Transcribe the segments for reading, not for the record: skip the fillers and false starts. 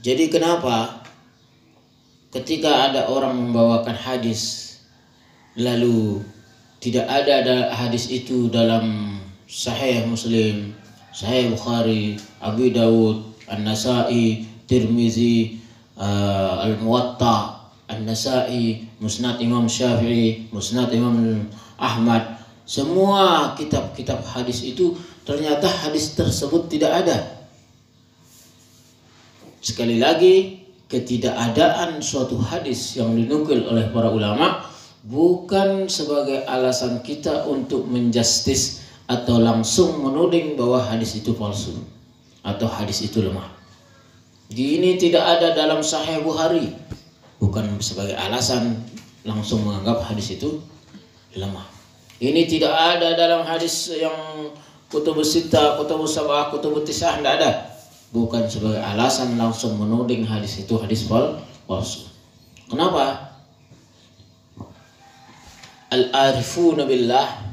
Jadi kenapa ketika ada orang membawakan hadis lalu tidak ada hadis itu dalam Sahih Muslim, Sahih Bukhari, Abu Dawud, An-Nasa'i, Tirmizi, Al-Muwatta, An-Nasa'i, Musnad Imam Syafi'i, Musnad Imam Ahmad, semua kitab-kitab hadis itu ternyata hadis tersebut tidak ada. Sekali lagi, ketidakadaan suatu hadis yang dinukil oleh para ulama bukan sebagai alasan kita untuk menjustis atau langsung menuding bahwa hadis itu palsu atau hadis itu lemah. Ini tidak ada dalam Sahih Bukhari, bukan sebagai alasan langsung menganggap hadis itu lemah. Ini tidak ada dalam hadis yang kutubus sittah, kutubus sab'ah, kutubus tis'ah, tidak ada, bukan sebagai alasan langsung menuding hadis itu hadis palsu. Kenapa? Al-arifuna billah,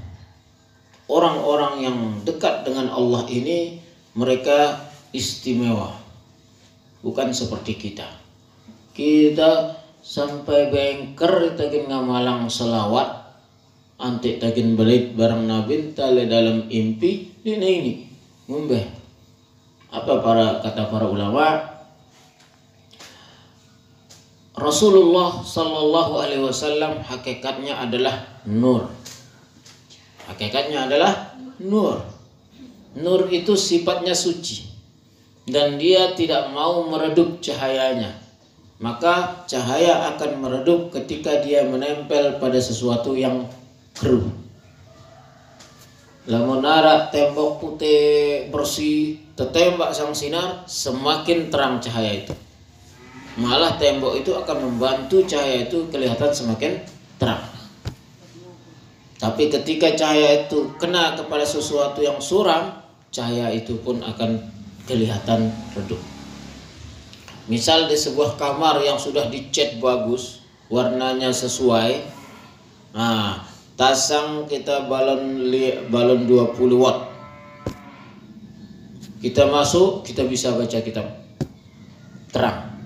orang-orang yang dekat dengan Allah ini mereka istimewa, bukan seperti kita. Kita sampai bengker tagin ngamalang selawat, antik tagin belit barang Nabi tale dalam impi ini ngumbeh. Apa kata para ulama? Rasulullah Sallallahu Alaihi Wasallam hakikatnya adalah nur. Hakikatnya adalah nur. Nur itu sifatnya suci dan dia tidak mau meredup cahayanya. Maka cahaya akan meredup ketika dia menempel pada sesuatu yang keruh. Lamun nara tembok putih bersih tertembak sang sinar, semakin terang cahaya itu. Malah tembok itu akan membantu cahaya itu kelihatan semakin terang. Tapi ketika cahaya itu kena kepada sesuatu yang suram, cahaya itu pun akan kelihatan redup. Misal di sebuah kamar yang sudah dicat bagus, warnanya sesuai, nah, tasang kita balon 20 watt. Kita masuk, kita bisa baca kitab terang.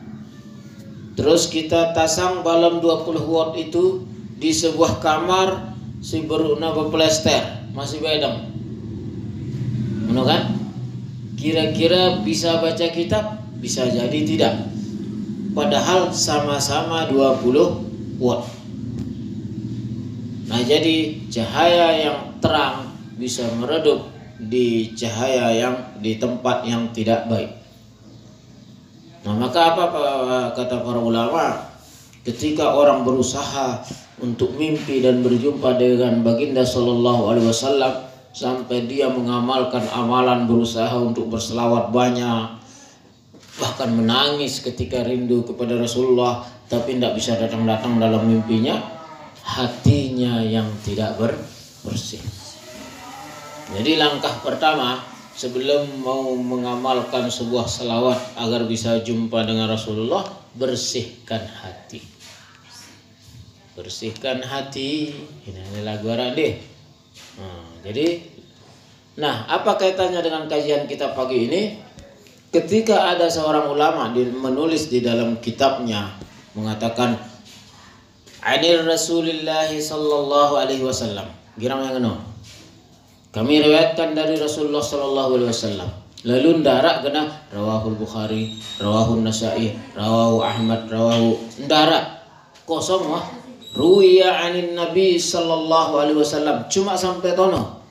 Terus kita tasang balon 20 watt itu di sebuah kamar si beruna beplester, masih bedang. Benar kan? Kira-kira bisa baca kitab? Bisa jadi tidak. Padahal sama-sama 20 watt. Nah, jadi cahaya yang terang bisa meredup di cahaya yang di tempat yang tidak baik. Nah, maka apa kata para ulama? Ketika orang berusaha untuk mimpi dan berjumpa dengan baginda Sallallahu Alaihi Wasallam sampai dia mengamalkan amalan, berusaha untuk berselawat banyak, bahkan menangis ketika rindu kepada Rasulullah, tapi tidak bisa datang-datang dalam mimpinya, hatinya yang tidak bersih. Jadi langkah pertama sebelum mau mengamalkan sebuah selawat agar bisa jumpa dengan Rasulullah, bersihkan hati. Bersihkan hati. Ini lagu deh. Nah, apa kaitannya dengan kajian kita pagi ini? Ketika ada seorang ulama menulis di dalam kitabnya mengatakan Anir Rasulillah Sallallahu Alaihi Wasallam, girang yang no. Kami riwayatkan dari Rasulullah Sallallahu Alaihi Wasallam. Lalu ndarak kena rawahul Bukhari, rawahul Nasa'i, rawahu Ahmad, rawahu ndarak kosong wah. Ruwiya anin Nabi Sallallahu Alaihi Wasallam, cuma sampai tono.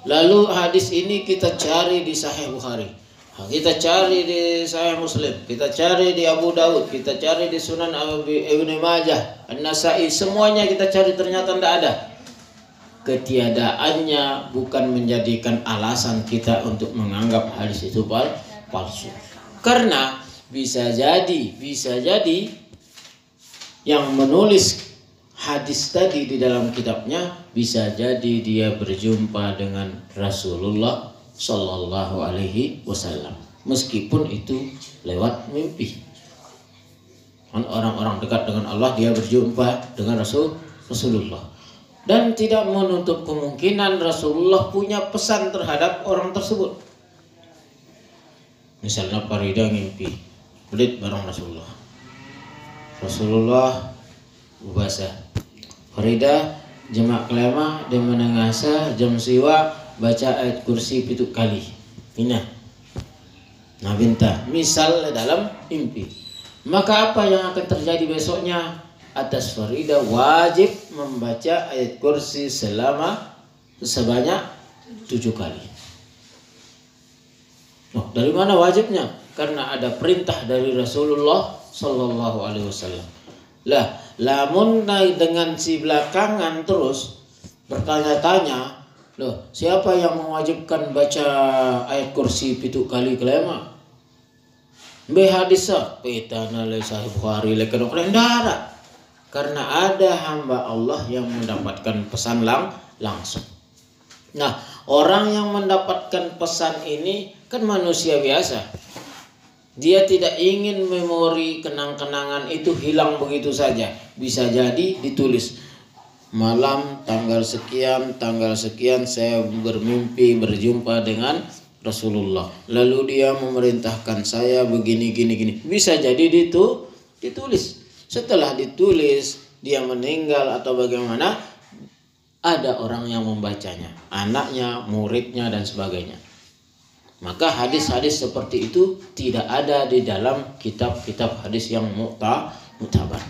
Lalu hadis ini kita cari di Sahih Bukhari, kita cari di Sahih Muslim, kita cari di Abu Dawud, kita cari di Sunan Ibnu Majah, An-Nasa'i, semuanya kita cari ternyata tidak ada. Ketiadaannya bukan menjadikan alasan kita untuk menganggap hadis itu palsu. Karena bisa jadi yang menulis hadis tadi di dalam kitabnya bisa jadi dia berjumpa dengan Rasulullah Sallallahu Alaihi Wasallam, meskipun itu lewat mimpi. Orang-orang dekat dengan Allah dia berjumpa dengan Rasulullah. Dan tidak menutup kemungkinan Rasulullah punya pesan terhadap orang tersebut. Misalnya Farida ngimpi kulit barang Rasulullah. Rasulullah ubasa. Farida jemaah kelema dan menengasa jam siwa baca ayat kursi 7 kali. Ina. Nah binta. Misal dalam mimpi. Maka apa yang akan terjadi besoknya? Atas Farida wajib membaca ayat kursi sebanyak 7 kali. Oh, dari mana wajibnya? Karena ada perintah dari Rasulullah Sallallahu Alaihi Wasallam. Lah, lamun naik dengan si belakangan terus bertanya-tanya, loh, siapa yang mewajibkan baca ayat kursi 7 kali kelema? Be hadisah, petana le Sahih Bukhari le kena kendara. Karena ada hamba Allah yang mendapatkan pesan langsung. Nah, orang yang mendapatkan pesan ini kan manusia biasa. Dia tidak ingin memori kenang-kenangan itu hilang begitu saja. Bisa jadi ditulis. Malam tanggal sekian saya bermimpi berjumpa dengan Rasulullah. Lalu dia memerintahkan saya begini gini. Bisa jadi ditulis. Setelah ditulis dia meninggal atau bagaimana, ada orang yang membacanya, anaknya, muridnya dan sebagainya. Maka hadis-hadis seperti itu tidak ada di dalam kitab-kitab hadis yang mutabar.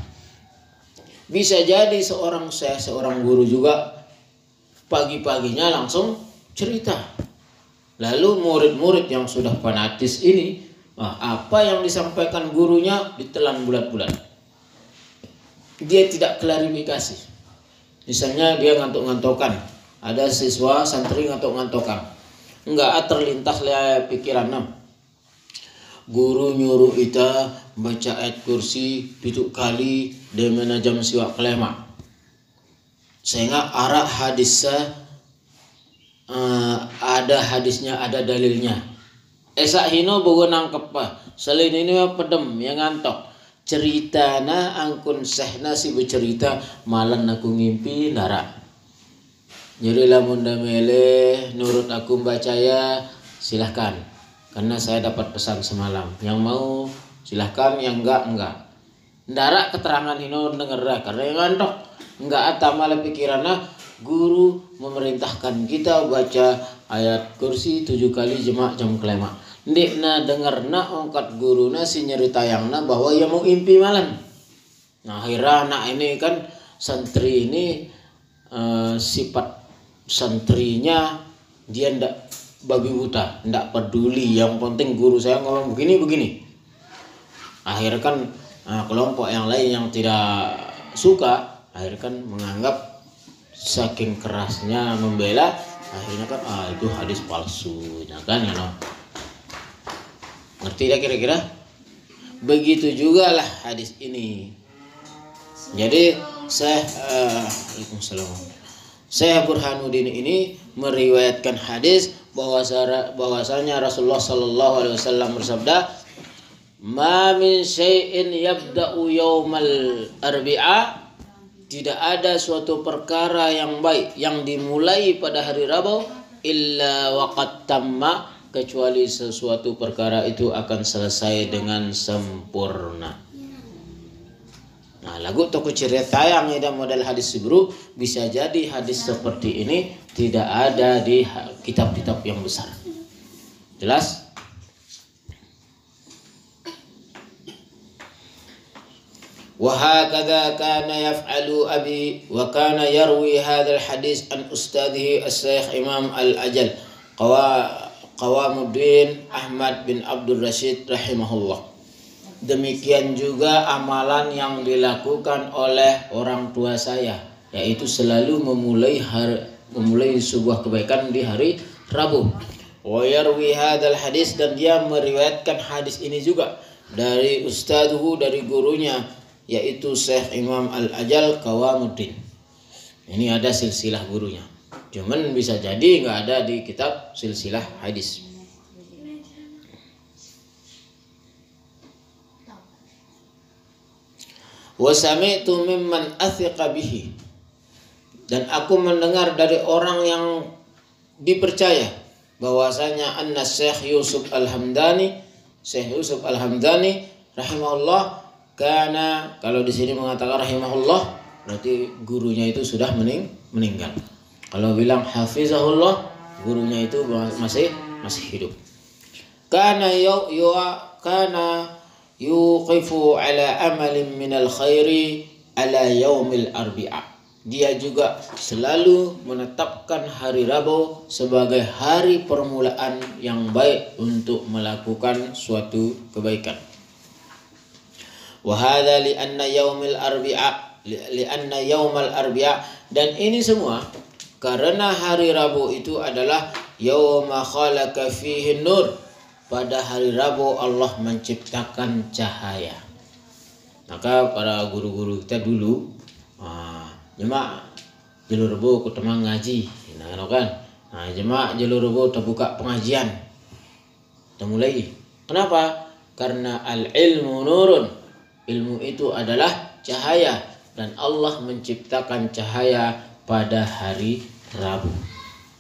Bisa jadi seorang guru juga pagi-paginya langsung cerita. Lalu murid-murid yang sudah fanatis ini, apa yang disampaikan gurunya ditelan bulat-bulat. Dia tidak klarifikasi. Misalnya dia ngantuk-ngantokan, ada siswa santri ngantuk-ngantokan, enggak terlintas le pikiran guru nyuruh kita baca ayat kursi 7 kali dengan jam siwak kelema, sehingga arah hadisnya ada hadisnya, ada dalilnya. Esak hino bogo nangkep selain ini pedem yang ngantok. Ceritana angkun sehna si bercerita malam aku ngimpi nara. Jadi lamun damele nurut aku bacaya silahkan. Karena saya dapat pesan semalam. Yang mau silahkan, yang enggak. Ndara keterangan hino denger karena yang ngantok. Enggak atama pikiranna guru memerintahkan kita baca ayat kursi 7 kali jemaah jam kelima. Ndekna dengerna ongkat guruna si nyeritayangna bahwa ia mau impi malam. Nah akhirnya anak ini kan santri ini sifat santrinya dia ndak babi buta, ndak peduli, yang penting guru saya ngomong begini. Akhirnya kan kelompok yang lain yang tidak suka akhirnya kan menganggap saking kerasnya membela, akhirnya kan itu hadis palsu, kan ya no. Ngerti dah kira-kira? Begitu juga lah hadis ini. Jadi Syekh Burhanuddin ini meriwayatkan hadis bahwasanya Rasulullah sallallahu alaihi wasallam bersabda, "Ma min syai'in yabda'u yaumal arbi'a." Tidak ada suatu perkara yang baik yang dimulai pada hari Rabu illa waqad tamma, kecuali sesuatu perkara itu akan selesai dengan sempurna. Nah, lagu toko cerita yang ada model hadis sebelum bisa jadi hadis seperti ini tidak ada di kitab-kitab yang besar. Jelas? Wa hakadha kana yaf'alu abi wa kana yarwi hadzal hadis an ustadhihi as-Syekh Imam Al-Ajal Qawamuddin Ahmad bin Abdul Rashid rahimahullah. Demikian juga amalan yang dilakukan oleh orang tua saya, yaitu selalu memulai sebuah kebaikan di hari Rabu. Wa yarwi hadzal hadis, dan dia meriwayatkan hadis ini juga dari ustadhu, dari gurunya, yaitu Syekh Imam Al-Ajal Qawamuddin. Ini ada silsilah gurunya. Cuman bisa jadi nggak ada di kitab silsilah hadis. Wa sami'tu mimman athiqa bihi, dan aku mendengar dari orang yang dipercaya bahwasanya anna Syekh Yusuf Al-Hamdani Syekh Yusuf Al-Hamdani rahimahullah, karena kalau di sini mengatakan rahimahullah berarti gurunya itu sudah meninggal. Kalau bilang hafizahullah, gurunya itu masih hidup. Kana yuqifu ala amalin minal khairi ala yaumil arbi'a. Dia juga selalu menetapkan hari Rabu sebagai hari permulaan yang baik untuk melakukan suatu kebaikan. Wa hadza li'anna yaumal arbi'a, dan ini semua karena hari Rabu itu adalah yauma khalaqa fihi nur. Pada hari Rabu Allah menciptakan cahaya. Maka para guru-guru kita dulu jemaah jalur Rebo kutemang ngaji, nah kan? Nah, jemaah jalur Rebo terbuka pengajian. Kita mulai. Kenapa? Karena al-ilmu nurun. Ilmu itu adalah cahaya, dan Allah menciptakan cahaya pada hari Rabu.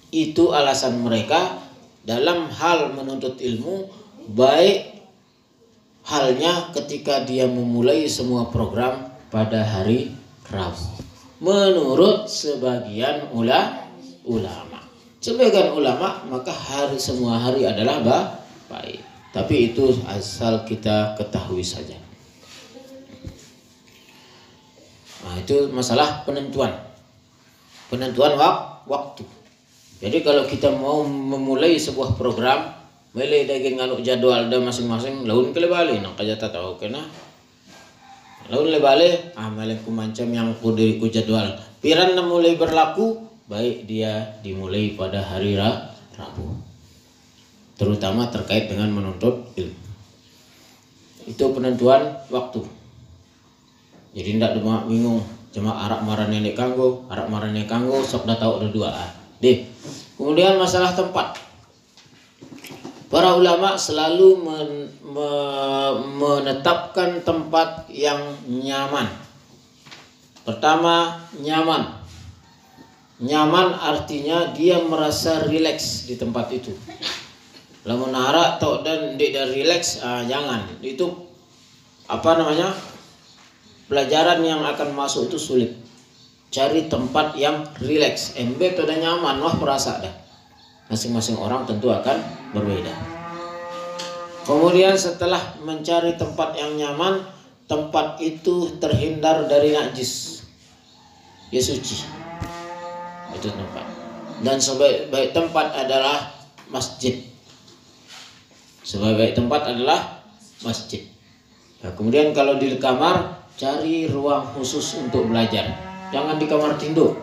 Itu alasan mereka dalam hal menuntut ilmu, baik halnya ketika dia memulai semua program pada hari Rabu. Menurut sebagian ulama. Sebagian ulama maka semua hari adalah baik. Tapi itu asal kita ketahui saja. Nah, itu masalah penentuan waktu. Jadi kalau kita mau memulai sebuah program, mulai dari ngaluk jadwal ada masing-masing, laun kele bali nak kajata tahu kena. Lalu lebale amalanku macam yang kudiriku jadwal. Piran mulai berlaku, baik dia dimulai pada hari Rabu. Terutama terkait dengan menuntut ilmu. Itu penentuan waktu. Jadi ndak bingung, cuma arak marah nenek kanggo, sok dah tahu ada dua. Deh. Kemudian masalah tempat. Para ulama selalu menetapkan tempat yang nyaman. Pertama, nyaman. Nyaman artinya dia merasa rileks di tempat itu. Lamun harap tok dan tidak rileks, jangan. Itu pelajaran yang akan masuk itu sulit. Cari tempat yang rileks, embet atau nyaman, wah merasa dah. Masing-masing orang tentu akan berbeda. Kemudian setelah mencari tempat yang nyaman, tempat itu terhindar dari najis, ya suci. Itu tempat. Dan sebaik tempat adalah masjid. Sebaik tempat adalah masjid. Nah, kemudian kalau di kamar, cari ruang khusus untuk belajar. Jangan di kamar tinduk.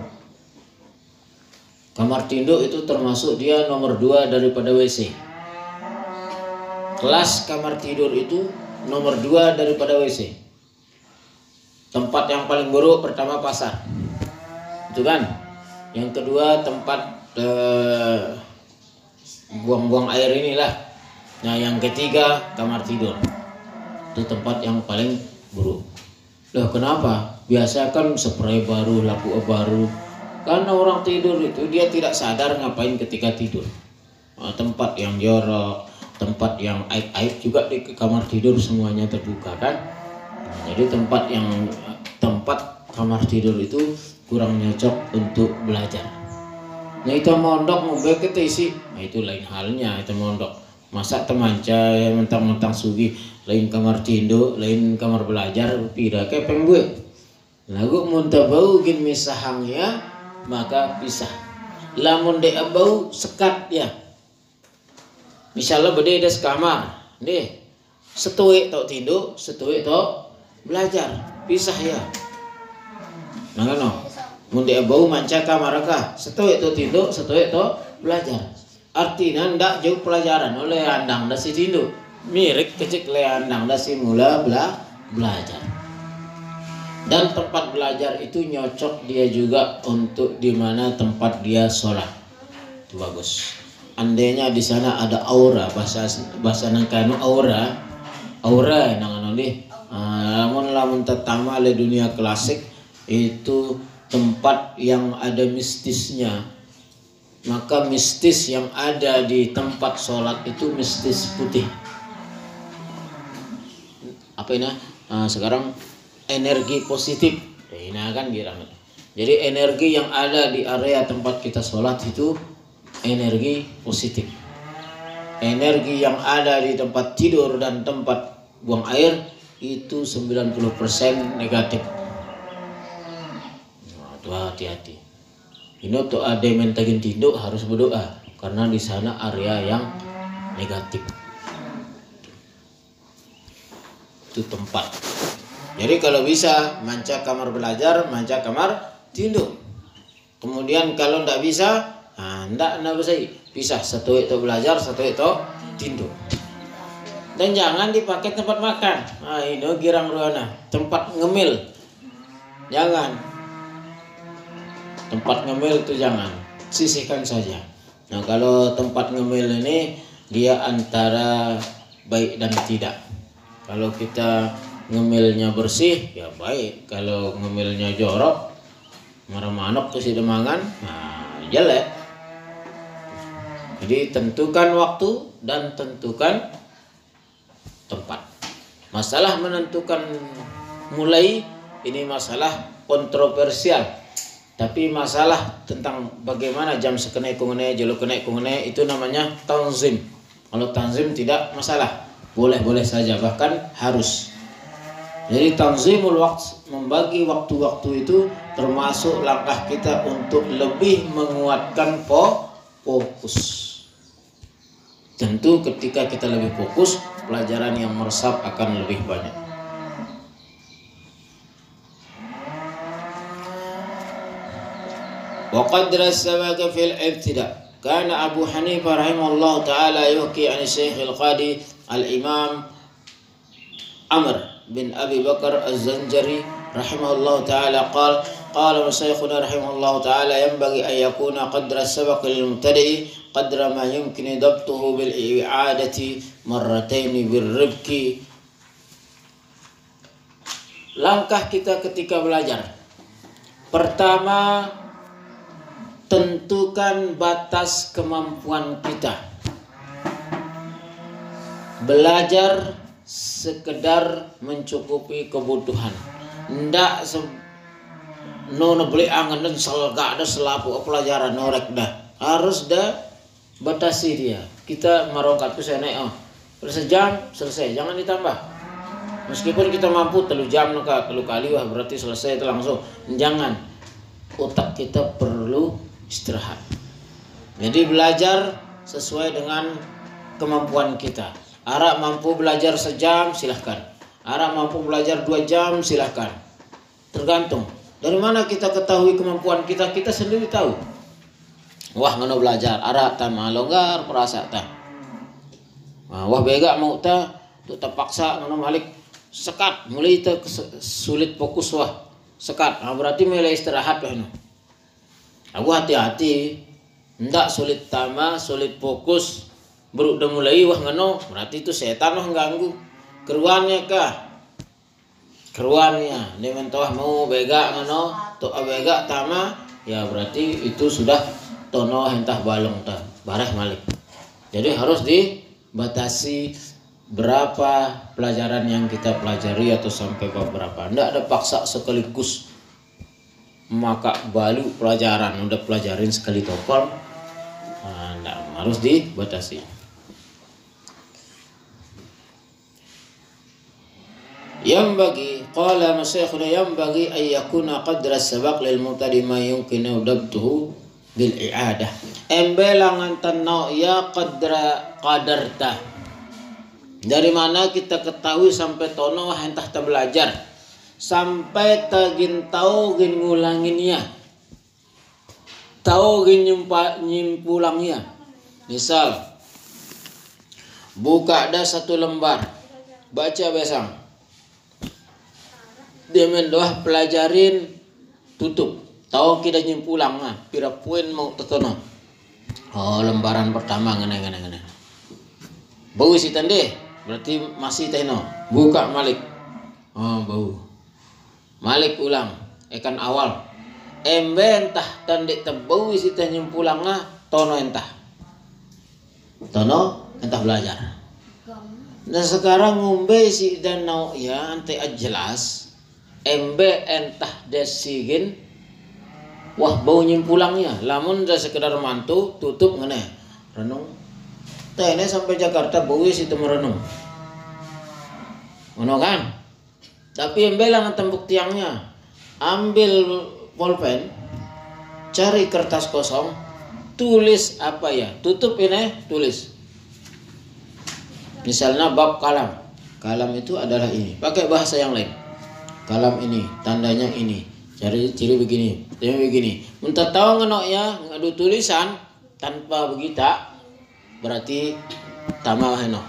Kamar tinduk itu termasuk dia nomor 2 daripada WC. Kelas kamar tidur itu nomor 2 daripada WC. Tempat yang paling buruk pertama pasar. Itu kan. Yang kedua tempat buang-buang air inilah. Nah, yang ketiga kamar tidur. Itu tempat yang paling buruk. Loh, kenapa? Biasa kan spray baru, lapu baru. Karena orang tidur itu dia tidak sadar ngapain ketika tidur. Tempat yang jorok, tempat yang aib-aib juga di kamar tidur semuanya terbuka kan. Jadi tempat kamar tidur itu kurang nyocok untuk belajar. Nah, itu mondok mau kita isi, nah itu lain halnya. Itu mondok masa temanca mentang-mentang sugi, lain kamar tidur, lain kamar belajar, tidak kepeng gue. Lagu muntabau gin misahangnya, maka pisah. Lamun de abau sekat ya. Misalnya beda des kamar, deh. Setuik tok tidur, setuik tok belajar, pisah ya. Nah kan, mun de abau manca kamar kah? Setuik tok tidur, setuik tok belajar. Artinya ndak jauh pelajaran oleh andang dah si tidur. Mirip kecik le andang dah si mula belajar. Dan tempat belajar itu nyocok dia juga untuk di mana tempat dia sholat. Itu bagus. Andainya di sana ada aura, bahasa nangkanu aura nang nih. Lamun tetama le dunia klasik itu tempat yang ada mistisnya. Maka mistis yang ada di tempat sholat itu mistis putih. sekarang energi positif. Nah kan girang. Jadi energi yang ada di area tempat kita sholat itu energi positif. Energi yang ada di tempat tidur dan tempat buang air itu 90% negatif. Nah, itu hati-hati. Ini untuk ada yang mentagin tinduk harus berdoa karena di sana area yang negatif. Itu tempat. Jadi kalau bisa manca kamar belajar, manca kamar tidur. Kemudian kalau tidak bisa, tidak bisa pisah, satu itu belajar, satu itu tidur. Dan jangan dipakai tempat makan. Ini girang ruana, tempat ngemil. Jangan. Tempat ngemil itu jangan, sisihkan saja. Nah, kalau tempat ngemil ini dia antara baik dan tidak. Kalau kita ngemilnya bersih, ya baik. Kalau ngemilnya jorok, marah manok ke sidemangan, jelek. Jadi tentukan waktu dan tentukan tempat. Masalah menentukan mulai ini masalah kontroversial. Tapi masalah tentang bagaimana jam sekene kungene, jelo kene kungene itu namanya tanzim. Kalau tanzim tidak masalah, boleh-boleh saja, bahkan harus. Jadi tanzimul waqt, membagi waktu-waktu itu termasuk langkah kita untuk lebih menguatkan fokus. Tentu ketika kita lebih fokus, pelajaran yang meresap akan lebih banyak. Wa qadra as-sabaq fil ibtida. Kana Abu Hanifah rahimahullah taala yuhki an Syekh al-Qadi al-Imam Amr bin Abi Bakar az-Zanjari rahimahullah taala qala Syekhuna rahimahullah taala yanbaghi an yakuna qadra as-sabaq lil mubtadi' qadra ma yumkin dabtuhu bil i'adati marratain birribki. Langkah kita ketika belajar, pertama, tentukan batas kemampuan kita. Belajar sekedar mencukupi kebutuhan. Ndak nono beli angan dan selga ada selapu pelajaran norek dah. Harus dah batasi dia. Kita marongkat ke sana sejam selesai, jangan ditambah. Meskipun kita mampu 3 jam telu kali berarti selesai itu langsung. Jangan. Otak kita perlu istirahat. Jadi belajar sesuai dengan kemampuan kita. Arak mampu belajar sejam, silahkan. Arak mampu belajar 2 jam, silahkan. Tergantung. Dari mana kita ketahui kemampuan kita? Kita sendiri tahu. Wah ngono belajar. Arak tak longgar perasa tak. Wah bega mau tak. Tu terpaksa ngono balik sekat. Mulai itu sulit fokus wah sekat. Berarti mulai istirahat wah no. Aku hati-hati, ndak sulit tama, sulit fokus, baru udah mulai wah ngano, berarti itu setan wah ganggu. Keruannya kah? Keruannya, dia mentawah mau bega ngano, to bega tama, ya berarti itu sudah tono hentah balong tah, barah malik. Jadi harus dibatasi berapa pelajaran yang kita pelajari atau sampai berapa. Ndak ada paksa sekaligus. Maka balu pelajaran udah pelajarin sekali topol, harus dibatasi. Yang bagi qala masyayikhuna yang bagi ay yakuna qadra sabaq lil mubtadi ma yumkinu dabtuhu bil i'adah. Embelangan tanau ya qadarta. Dari mana kita ketahui sampai tono entah ta belajar sampai tagin tahu gin ngulanginnya, tahu gin nyimpulangnya. Misal buka ada 1 lembar, baca besang, dia mendoah pelajarin tutup, tahu kita nyimpulang pira poin mau tertono. Lembaran pertama ngene. Bau si tande, berarti masih teno. Buka malik, bau. Malik ulang, ekan awal. Embe entah tandek tebau isi nyimpulang tono entah. Tono entah belajar. Dan sekarang ngombe si danau ya ante jelas embe entah desigin wah bau nyimpulangnya lamun dah sekedar mantu tutup ngene renung teh ini sampai Jakarta bau situ merenung ngono kan tapi embe lah tembuk tiangnya ambil pulpen cari kertas kosong tulis apa ya tutup ini tulis misalnya bab kalam. Kalam itu adalah ini. Pakai bahasa yang lain. Kalam ini, tandanya ini. Ciri begini, ciri begini. Muntah tahu ngenok ya, ngadu tulisan tanpa begitu, berarti tamah henok.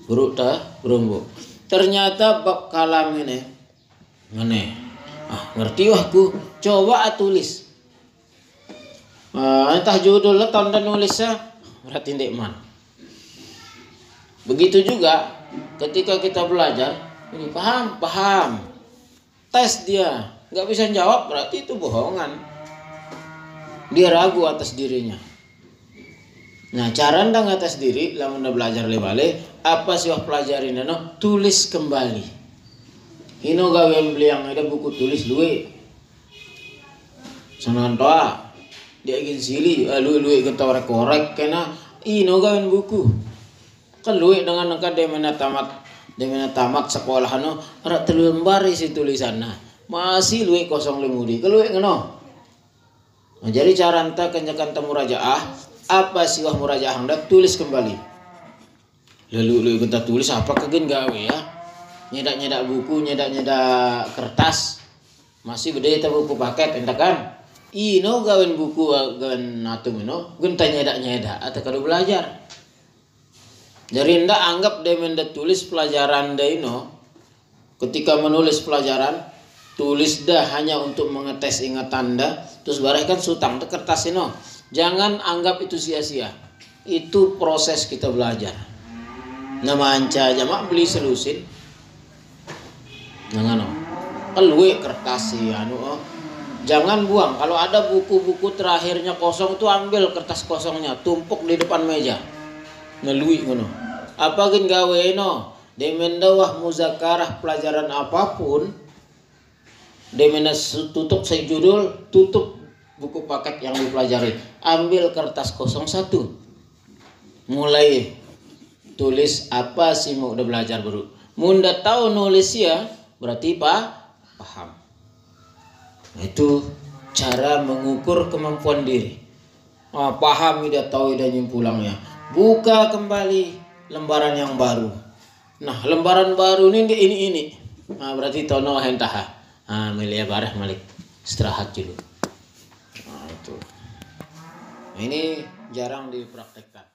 Buruk ta, berumbu. Ternyata bab kalam ini, ngene. Ngerti wah ku. Coba tulis. Entah judulnya tanda nulisnya, berarti ndek man. Begitu juga ketika kita belajar, ini paham, tes dia, nggak bisa jawab berarti itu bohongan. Dia ragu atas dirinya. Nah cara ndang atas diri, lamun udah belajar lebale, apa sih wah pelajarin no? Tulis kembali. Ino gawe beli yang ada buku tulis luwe. Sanan toa, dia ingin sili, luwe kita korek kena, ino gawe buku. Kan luwe dengan angka demena tamat sekolah no ora 3 lembar isi tulisanna masih luwe kosong lemudi keluwe ngono. Nah, jadi cara anta kenjakan murajaah apa sih wah murajaah hendak tulis kembali lalu kita tulis apa kegen gawe ya nyedak buku nyedak kertas masih beda buku paket enta kan ino gawen buku gawen atum ino genta nyedak atau kalau belajar. Jadi ndak anggap dia mendak tulis pelajaran dia ino. Ketika menulis pelajaran, tulis dah hanya untuk mengetes ingatan dah. Terus barang kan sutang ke kertas ino. Jangan anggap itu sia-sia. Itu proses kita belajar. Nama anca aja mak beli selusin. Jangan keluwe kertas sih anu. Jangan buang. Kalau ada buku-buku terakhirnya kosong tuh ambil kertas kosongnya, tumpuk di depan meja. Ngelui ngono. Apa gen gawe no? Demendawah muzakarah pelajaran apapun. Demenda tutup saya judul, tutup buku paket yang dipelajari. Ambil kertas 01. Mulai tulis apa sih mau udah belajar baru. Munda tahu nulis ya, berarti paham. Nah, itu cara mengukur kemampuan diri. Paham udah tahu udah nyimpulangnya. Buka kembali lembaran yang baru. Nah, lembaran baru ini. Nah, berarti tono hentaha. Milia barah malik. Istirahat dulu. Nah, itu. Nah, ini jarang dipraktekkan.